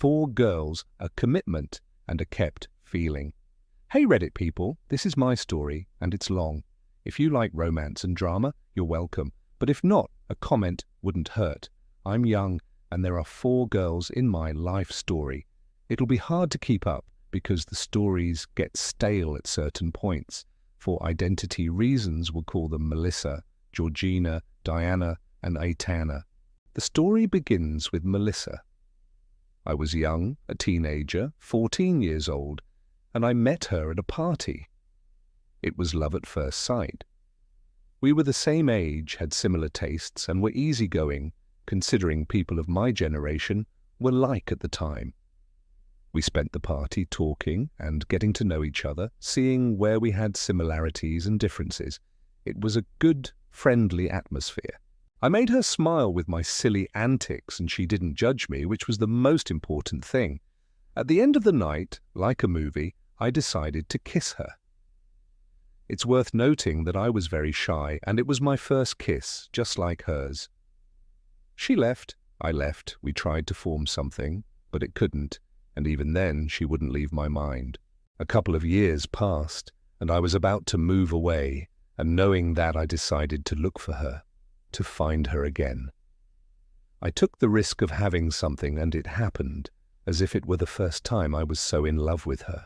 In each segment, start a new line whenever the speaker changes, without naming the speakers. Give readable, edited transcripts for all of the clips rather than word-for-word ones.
4 girls, a commitment, and a kept feeling. Hey Reddit people, this is my story, and it's long. If you like romance and drama, you're welcome. But if not, a comment wouldn't hurt. I'm young, and there are 4 girls in my life story. It'll be hard to keep up because the stories get stale at certain points. For identity reasons, we'll call them Melissa, Georgina, Diana, and Aitana. The story begins with Melissa. I was young, a teenager, 14 years old, and I met her at a party. It was love at first sight. We were the same age, had similar tastes, and were easygoing, considering people of my generation were like at the time. We spent the party talking and getting to know each other, seeing where we had similarities and differences. It was a good, friendly atmosphere. I made her smile with my silly antics, and she didn't judge me, which was the most important thing. At the end of the night, like a movie, I decided to kiss her. It's worth noting that I was very shy, and it was my first kiss, just like hers. She left, I left, we tried to form something, but it couldn't, and even then she wouldn't leave my mind. A couple of years passed, and I was about to move away, and knowing that, I decided to look for her, to find her again. I took the risk of having something, and it happened, as if it were the first time I was so in love with her.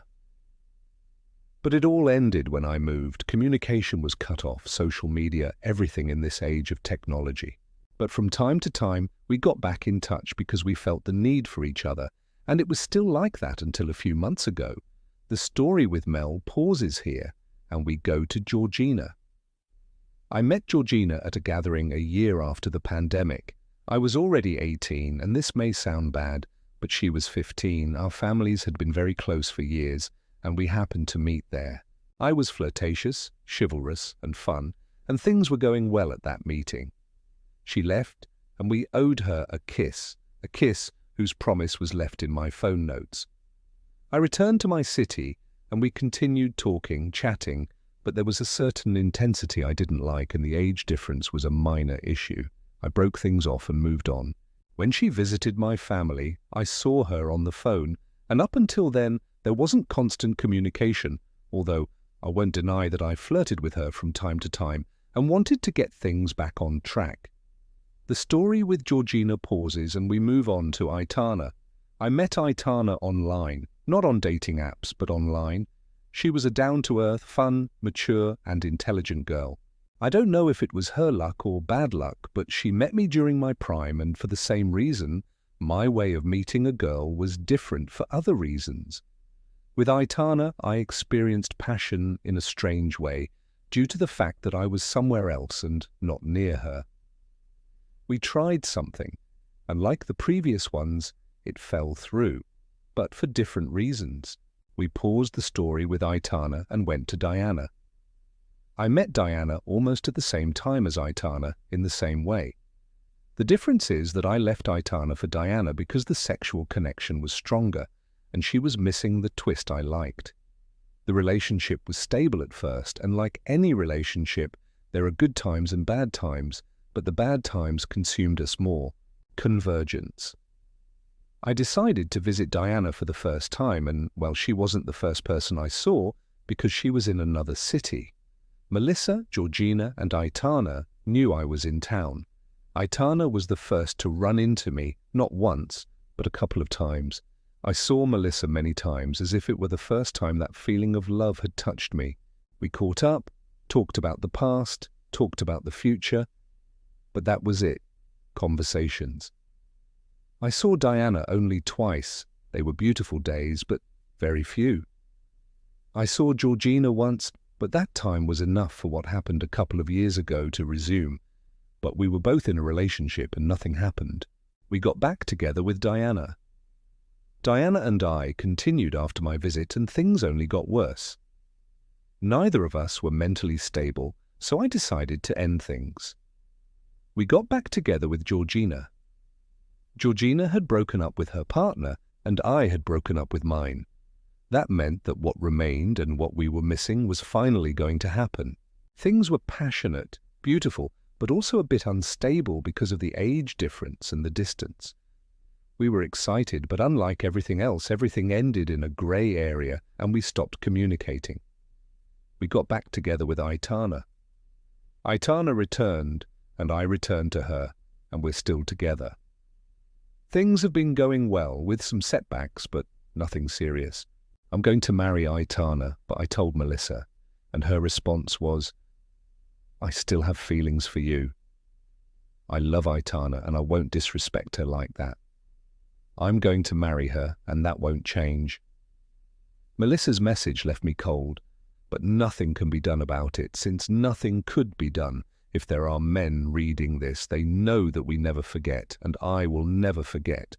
But it all ended when I moved. Communication was cut off, social media, everything in this age of technology. But from time to time, we got back in touch because we felt the need for each other, and it was still like that until a few months ago. The story with Mel pauses here, and we go to Georgina. I met Georgina at a gathering a year after the pandemic. I was already 18, and this may sound bad, but she was 15. Our families had been very close for years, and we happened to meet there. I was flirtatious, chivalrous, and fun, and things were going well at that meeting. She left, and we owed her a kiss whose promise was left in my phone notes. I returned to my city, and we continued talking, chatting, but there was a certain intensity I didn't like, and the age difference was a minor issue. I broke things off and moved on. When she visited my family, I saw her on the phone, and up until then, there wasn't constant communication, although I won't deny that I flirted with her from time to time and wanted to get things back on track. The story with Georgina pauses, and we move on to Aitana. I met Aitana online, not on dating apps, but online. She was a down-to-earth, fun, mature, and intelligent girl. I don't know if it was her luck or bad luck, but she met me during my prime, and for the same reason, my way of meeting a girl was different for other reasons. With Aitana, I experienced passion in a strange way, due to the fact that I was somewhere else and not near her. We tried something, and like the previous ones, it fell through, but for different reasons. We paused the story with Aitana and went to Diana. I met Diana almost at the same time as Aitana, in the same way. The difference is that I left Aitana for Diana because the sexual connection was stronger, and she was missing the twist I liked. The relationship was stable at first, and like any relationship, there are good times and bad times, but the bad times consumed us more. Convergence. I decided to visit Diana for the first time, and, well, she wasn't the first person I saw because she was in another city. Melissa, Georgina, and Aitana knew I was in town. Aitana was the first to run into me, not once, but a couple of times. I saw Melissa many times, as if it were the first time that feeling of love had touched me. We caught up, talked about the past, talked about the future, but that was it. Conversations. I saw Diana only twice. They were beautiful days, but very few. I saw Georgina once, but that time was enough for what happened a couple of years ago to resume. But we were both in a relationship and nothing happened. We got back together with Diana. Diana and I continued after my visit, and things only got worse. Neither of us were mentally stable, so I decided to end things. We got back together with Georgina. Georgina had broken up with her partner, and I had broken up with mine. That meant that what remained and what we were missing was finally going to happen. Things were passionate, beautiful, but also a bit unstable because of the age difference and the distance. We were excited, but unlike everything else, everything ended in a grey area and we stopped communicating. We got back together with Aitana. Aitana returned, and I returned to her, and we're still together. Things have been going well, with some setbacks, but nothing serious. I'm going to marry Aitana, but I told Melissa, and her response was, I still have feelings for you. I love Aitana, and I won't disrespect her like that. I'm going to marry her, and that won't change. Melissa's message left me cold, but nothing can be done about it, since nothing could be done. If there are men reading this, they know that we never forget, and I will never forget,